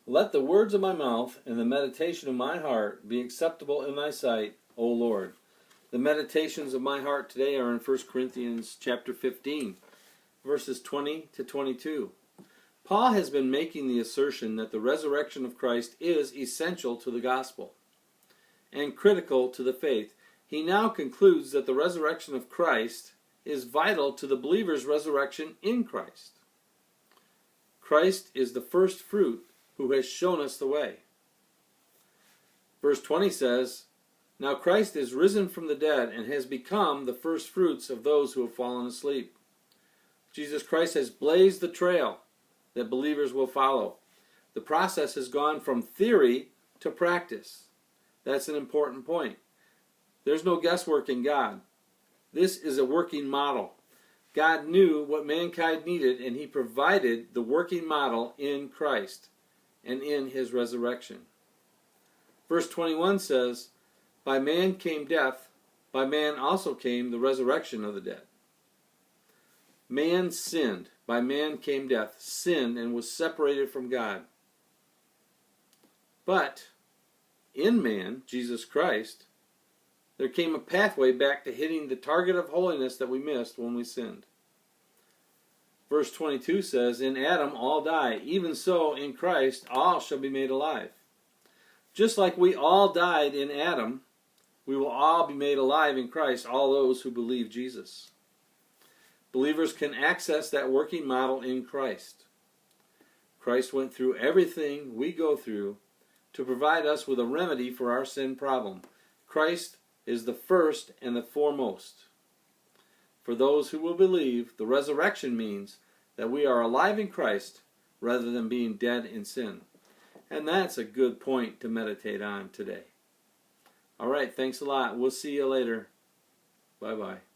Let the words of my mouth and the meditation of my heart be acceptable in thy sight, O Lord. The meditations of my heart today are in 1 Corinthians chapter 15, verses 20 to 22. Paul has been making the assertion that the resurrection of Christ is essential to the gospel and critical to the faith. He now concludes that the resurrection of Christ is vital to the believer's resurrection in Christ. Christ is the first fruit who has shown us the way. Verse 20 says, Now Christ is risen from the dead and has become the first fruits of those who have fallen asleep. Jesus Christ has blazed the trail that believers will follow. The process has gone from theory to practice. That's an important point. There's no guesswork in God. This is a working model. God knew what mankind needed, and he provided the working model in Christ and in his resurrection. Verse 21 says, By man came death, by man also came the resurrection of the dead. Man sinned, by man came death, sinned and was separated from God. But in man, Jesus Christ, there came a pathway back to hitting the target of holiness that we missed when we sinned. Verse 22 says, In Adam all die, even so in Christ all shall be made alive. Just like we all died in Adam, we will all be made alive in Christ, all those who believe Jesus. Believers can access that working model in Christ. Christ went through everything we go through to provide us with a remedy for our sin problem. Christ is the first and the foremost. For those who will believe, the resurrection means that we are alive in Christ rather than being dead in sin. And that's a good point to meditate on today. All right, thanks a lot. We'll see you later. Bye-bye.